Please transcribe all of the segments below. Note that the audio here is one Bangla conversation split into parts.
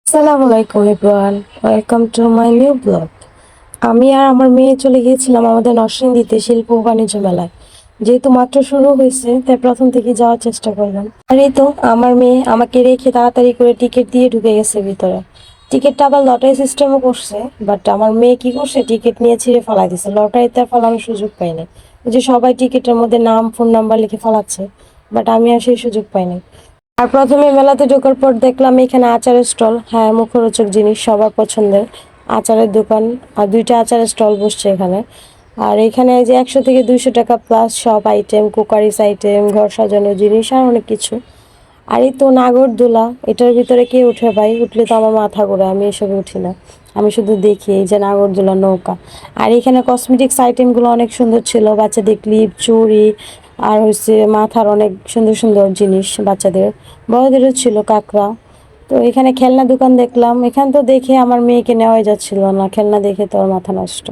আসসালামু আলাইকুম everyone, welcome to my new blog. আমি আর আমার মেয়ে চলে গিয়েছিলাম আমাদের নরসিংদীতে শিল্প ও বাণিজ্য মেলায়। যেহেতু মাত্র শুরু হয়েছে তাই প্রথম থেকে যাওয়ার চেষ্টা করলাম। আর এই তো আমার মেয়ে আমাকে রেখে তাড়াতাড়ি করে টিকিট দিয়ে ঢুকে গেছে ভিতরে। টিকিটটা আবার লটারি সিস্টেমও করছে, বাট আমার মেয়ে কি করছে, টিকিট নিয়ে ছিঁড়ে ফেলাই দিছে। লটারিতে আর ফলানোর সুযোগ পাইনি। ওই যে সবাই টিকিটের মধ্যে নাম ফোন নাম্বার লিখে ফেলাচ্ছে, বাট আমি আর সেই সুযোগ পাইনি। আর প্রথমে মেলাতে ঢোকার পর দেখলাম এখানে আচারের স্টল, হ্যাঁ মুখরোচক জিনিস সবার পছন্দের আচারের দোকান। আর দুইটা আচারের স্টল বসছে এখানে। আর এখানে যে 100 থেকে 200 টাকা প্লাস সব আইটেম, কুকারিস আইটেম, ঘর সাজানোর জিনিস আর অনেক কিছু। আর এই তো নাগরদোলা, এটার ভিতরে কে উঠে ভাই? উঠলে তো আমার মাথা ঘোরে, আমি এসবে উঠি না। আমি শুধু দেখি এই যে নাগরদোলা, নৌকা। আর এখানে কসমেটিক্স আইটেমগুলো অনেক সুন্দর ছিল, বাচ্চাদের ক্লিপ, চুড়ি, আর হচ্ছে মাথার অনেক সুন্দর সুন্দর জিনিস বাচ্চাদের। বড়দেরও ছিল কাঁকড়া। তো এখানে খেলনা দোকান দেখলাম, এখানে তো দেখে আমার মেয়েকে নেওয়াই যাচ্ছিল না, খেলনা দেখে তো ওর মাথা নষ্ট।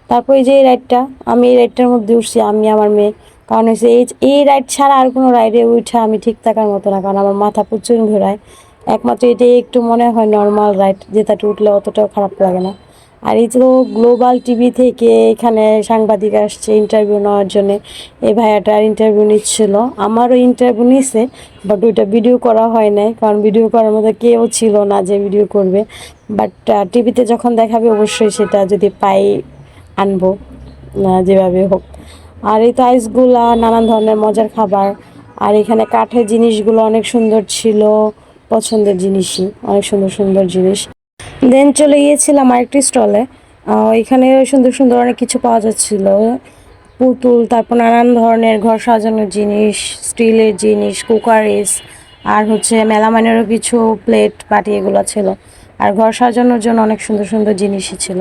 তারপর এই যে এই রাইডটা, আমি এই রাইডটার মধ্যে উঠছি, আমি আমার মেয়ে। কারণ হচ্ছে এই রাইড ছাড়া আর কোনো রাইডে উঠা আমি ঠিক থাকার মতো না, কারণ আমার মাথা প্রচুর ঘোরায়। একমাত্র এটাই একটু মনে হয় নর্মাল রাইড, যেটাতে উঠলে অতটাও খারাপ লাগে না। আর এই তো গ্লোবাল টিভি থেকে এখানে সাংবাদিক আসছে ইন্টারভিউ নেওয়ার জন্য। এই ভাইয়াটার ইন্টারভিউ নিচ্ছিল, আমারও ইন্টারভিউ নিছে, বাট ওইটা ভিডিও করা হয় নাই, কারণ ভিডিও করার মধ্যে কেউ ছিল না যে ভিডিও করবে। বাট টিভিতে যখন দেখাবে অবশ্যই সেটা যদি পাই আনবো, যেভাবে হোক। আর এই তো আইসগুলা, নানান ধরনের মজার খাবার। আর এখানে কাঠের জিনিসগুলো অনেক সুন্দর ছিল, পছন্দের জিনিসই, অনেক সুন্দর সুন্দর জিনিস। দেন চলে গিয়েছিলাম আরেকটি স্টলে। এখানে সুন্দর সুন্দর অনেক কিছু পাওয়া যাচ্ছিল, পুতুল, তারপর নানান ধরনের ঘর সাজানোর জিনিস, স্টিলের জিনিস, কুকারিস, আর হচ্ছে মেলামাইনেরও কিছু প্লেট বাটি এগুলো ছিল। আর ঘর সাজানোর জন্য অনেক সুন্দর সুন্দর জিনিসই ছিল।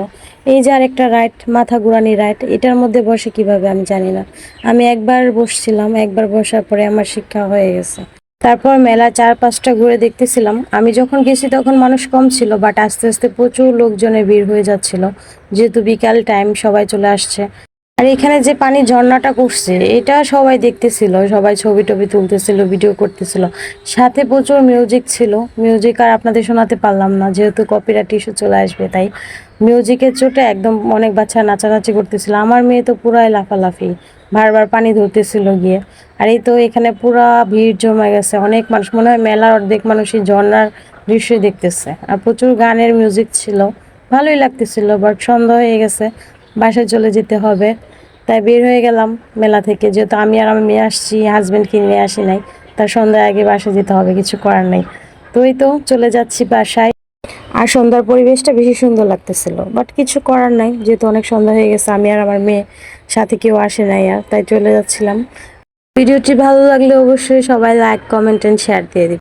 এই যে আরেকটা রাইড, মাথা ঘুরানি রাইড, এটার মধ্যে বসে কিভাবে আমি জানি না। আমি একবার বসছিলাম, একবার বসার পরে আমার শিক্ষা হয়ে গেছে। তারপর মেলা 4-5টা ঘুরে দেখতেছিলাম। আমি যখন গেছি তখন মানুষ কম ছিল, বাট আস্তে আস্তে প্রচুর লোকজনের ভিড় হয়ে যাচ্ছিল, যেহেতু বিকাল টাইম সবাই চলে আসছে। আর এখানে যে পানি ঝর্ণাটা করছে এটা সবাই দেখতেছিল, সবাই ছবি টবি তুলতেছিল, ভিডিও করতেছিল। সাথে প্রচুর মিউজিক ছিল। মিউজিক আর আপনাদের শোনাতে পারলাম না, যেহেতু কপিরাইট ইস্যু চলে আসবে, তাই মিউজিকের চোটে একদম অনেক বাচ্চা নাচানাচি করতেছিল। আমার মেয়ে তো পুরাই লাফালাফি, বারবার পানি ধরতেছিল গিয়ে। আর এই তো এখানে পুরা ভিড় জমে গেছে, অনেক মানুষ, মনে হয় মেলার অর্ধেক মানুষই ঝর্ণার দৃশ্যই দেখতেছে। আর প্রচুর গানের মিউজিক ছিল, ভালোই লাগতেছিল। বাট সন্ধ্যা হয়ে গেছে, বাসায় চলে যেতে হবে, তাই বের হয়ে গেলাম মেলা থেকে। যেহেতু আমি আর আমার মেয়ে আসছি, হাজব্যান্ডকে নিয়ে আসি নাই, তার সন্ধ্যার আগে বাসায় যেতে হবে, কিছু করার নেই। তো এই তো চলে যাচ্ছি বাসায়। আর সন্ধ্যার পরিবেশটা বেশি সুন্দর লাগতেছিল, বাট কিছু করার নাই, যেহেতু অনেক সন্ধ্যা হয়ে গেছে, আমি আর আমার মেয়ে, সাথে কেউ আসে নাই আর, তাই চলে যাচ্ছিলাম। ভিডিওটি ভালো লাগলে অবশ্যই সবাই লাইক, কমেন্ট এন্ড শেয়ার দিয়ে দিবেন।